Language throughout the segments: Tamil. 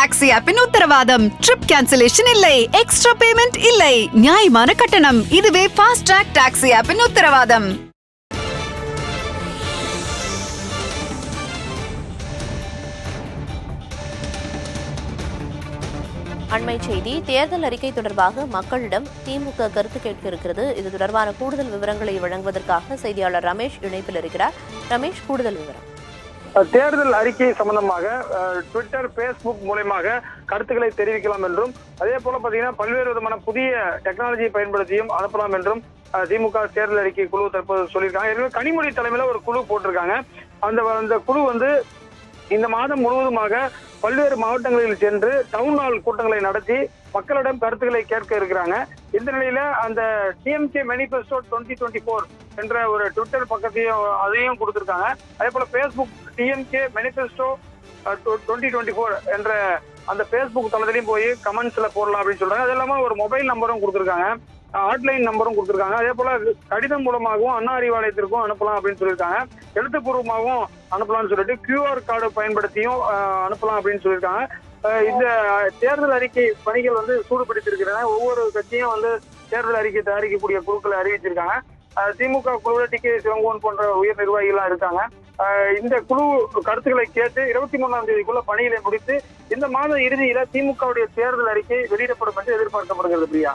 டாக்ஸி ஆப்பின் உத்தரவாதம். ட்ரிப் கேன்சலேஷன் இல்லை, எக்ஸ்ட்ரா பேமெண்ட் இல்லை, நியாயமான கட்டணம். இதுவே ஃபாஸ்ட் ட்ராக் டாக்ஸி ஆப்பின் உத்தரவாதம். அண்மை செய்தி. தேர்தல் அறிக்கை தொடர்பாக மக்களிடம் திமுக கருத்து கேட்க இருக்கிறது. இது தொடர்பான கூடுதல் விவரங்களை வழங்குவதற்காக செய்தியாளர் ரமேஷ் இணைப்பில் இருக்கிறார். ரமேஷ், கூடுதல் விவரம். தேர்தல் அறிக்கை சம்பந்தமாக ட்விட்டர், பேஸ்புக் மூலமாக கருத்துக்களை தெரிவிக்கலாம் என்றும், அதே போல பாத்தீங்கன்னா பல்வேறு விதமான புதிய டெக்னாலஜியை பயன்படுத்தியும் அனுப்பலாம் என்றும் திமுக தேர்தல் அறிக்கை குழு தற்போது சொல்லியிருக்காங்க. ஏற்கனவே கனிமொழி தலைமையில ஒரு குழு போட்டிருக்காங்க. அந்த குழு இந்த மாதம் முழுவதுமாக பல்வேறு மாவட்டங்களில் சென்று டவுன் ஹால் கூட்டங்களை நடத்தி மக்களிடம் கருத்துக்களை கேட்க இருக்கிறாங்க. இந்த நிலையில அந்த டிஎம்கே மேனிஃபெஸ்டோ 2024 என்ற ஒரு ட்விட்டர் பக்கத்தையும் அதையும் கொடுத்திருக்காங்க. அதே போல பேஸ்புக் டிஎம்கே மேனிஃபெஸ்டோ 2024 என்ற அந்த பேஸ்புக் தளத்திலையும் போய் கமெண்ட்ஸ்ல போடலாம் அப்படின்னு சொல்றாங்க. அது இல்லாம ஒரு மொபைல் நம்பரும் கொடுத்திருக்காங்க, ஹாட்லைன் நம்பரும் கொடுத்திருக்காங்க. அதே போல கடிதம் மூலமாகவும் அண்ணா அறிவாலயத்திற்கும் அனுப்பலாம் அப்படின்னு சொல்லியிருக்காங்க. எழுத்துப்பூர்வமாகவும் அனுப்பலாம்னு சொல்லிட்டு QR கார்டு பயன்படுத்தியும் அனுப்பலாம் அப்படின்னு சொல்லியிருக்காங்க. இந்த தேர்தல் அறிக்கை பணிகள் சூடுபடுத்திருக்கிறேன். ஒவ்வொரு கட்சியும் தேர்தல் அறிக்கை தயாரிக்கக்கூடிய குழுக்களை அறிவிச்சிருக்காங்க. திமுக குழுவில் TK சிவங்கோன் போன்ற உயர் நிர்வாகிகள்லாம் இருக்காங்க. இந்த குழு கருத்துக்களை கேட்டு 23ஆம் தேதிக்குள்ள பணிகளை முடித்து இந்த மாத இறுதியில திமுகவுடைய தேர்தல் அறிக்கை வெளியிடப்படும் என்று எதிர்பார்க்கப்படுகிறது. பிரியா.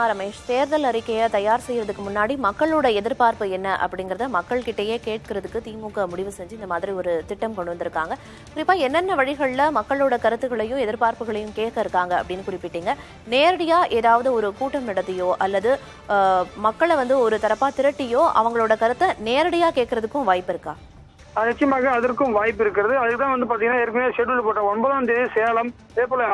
ரமேஷ், தேர்தல் அறிக்கையை தயார் செய்யறதுக்கு முன்னாடி மக்களோட எதிர்பார்ப்பு என்ன அப்படிங்கறத மக்கள் கிட்டேயே கேட்கறதுக்கு திமுக முடிவு செஞ்சு இந்த மாதிரி ஒரு திட்டம் கொண்டு வந்திருக்காங்க. குறிப்பா என்னென்ன வழிகள்ல மக்களோட கருத்துக்களையும் எதிர்பார்ப்புகளையும் கேட்க இருக்காங்க அப்படின்னு குறிப்பிட்டீங்க. நேரடியா ஏதாவது ஒரு கூட்டம் நடத்தியோ அல்லது மக்களை ஒரு தரப்பா திரட்டியோ அவங்களோட கருத்தை நேரடியா கேட்கறதுக்கும் வாய்ப்பு இருக்கா? நிச்சயமாக அதற்கும் வாய்ப்பு இருக்கிறது. அதுதான் பாத்தீங்கன்னா ஏற்கனவே ஷெட்யூல் போட்ட 9ஆம் தேதி சேலம், அதே போல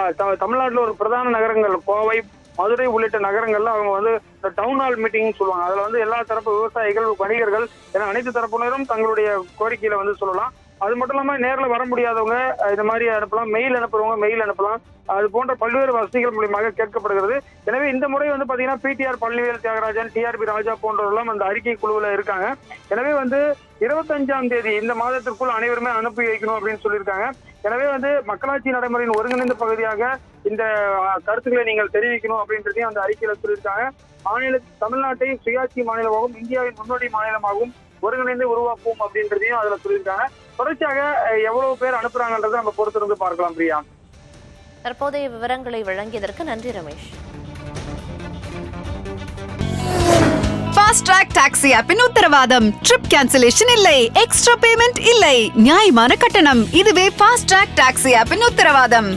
தமிழ்நாட்டில் ஒரு பிரதான நகரங்கள் கோவை, மதுரை உள்ளிட்ட நகரங்கள்ல அவங்க டவுன் ஹால் மீட்டிங் சொல்லுவாங்க. அதுல எல்லா தரப்பு விவசாயிகள், வணிகர்கள் என அனைத்து தரப்பினரும் தங்களுடைய கோரிக்கையில சொல்லலாம். அது மட்டும் இல்லாம நேரில் வர முடியாதவங்க இந்த மாதிரி அனுப்பலாம், மெயில் அனுப்புறவங்க மெயில் அனுப்பலாம். அது போன்ற பல்வேறு வசதிகள் மூலியமாக கேட்கப்படுகிறது. எனவே இந்த முறை பாத்தீங்கன்னா PTR பழனிவேல் தியாகராஜன், TRB ராஜா போன்றவர்களும் அந்த அறிக்கை குழுவுல இருக்காங்க. எனவே 25ஆம் தேதி இந்த மாதத்திற்குள் அனைவருமே அனுப்பி வைக்கணும் அப்படின்னு சொல்லியிருக்காங்க. எனவே மக்களாட்சி நடைமுறையின் ஒருங்கிணைந்த பகுதியாக இந்த கருத்துக்களை நீங்கள் தெரிவிக்கணும் அப்படின்றதையும் அந்த அறிக்கையில சொல்லியிருக்காங்க. தமிழ்நாட்டை சுயாட்சி மாநிலமாகவும் இந்தியாவின் முன்னோடி மாநிலமாகவும் ஒருங்கிணைந்து உருவாக்குவோம் அப்படின்றதையும் அதுல சொல்லியிருக்காங்க. தொடர்ச்சியாக எவ்வளவு பேர் அனுப்புறாங்கன்றதை நம்ம பொறுத்திருந்து பார்க்கலாம். பிரியா, தற்போதைய விவரங்களை வழங்கியதற்கு நன்றி ரமேஷ். ஃபாஸ்ட் ட்ராக் டாக்ஸி ஆப்பின் உத்தரவாதம். ட்ரிப் கேன்சலேஷன் இல்லை, எக்ஸ்ட்ரா பேமெண்ட் இல்லை, நியாயமான கட்டணம். இதுவே ஃபாஸ்ட் ட்ராக் டாக்ஸி ஆப்பின் உத்தரவாதம்.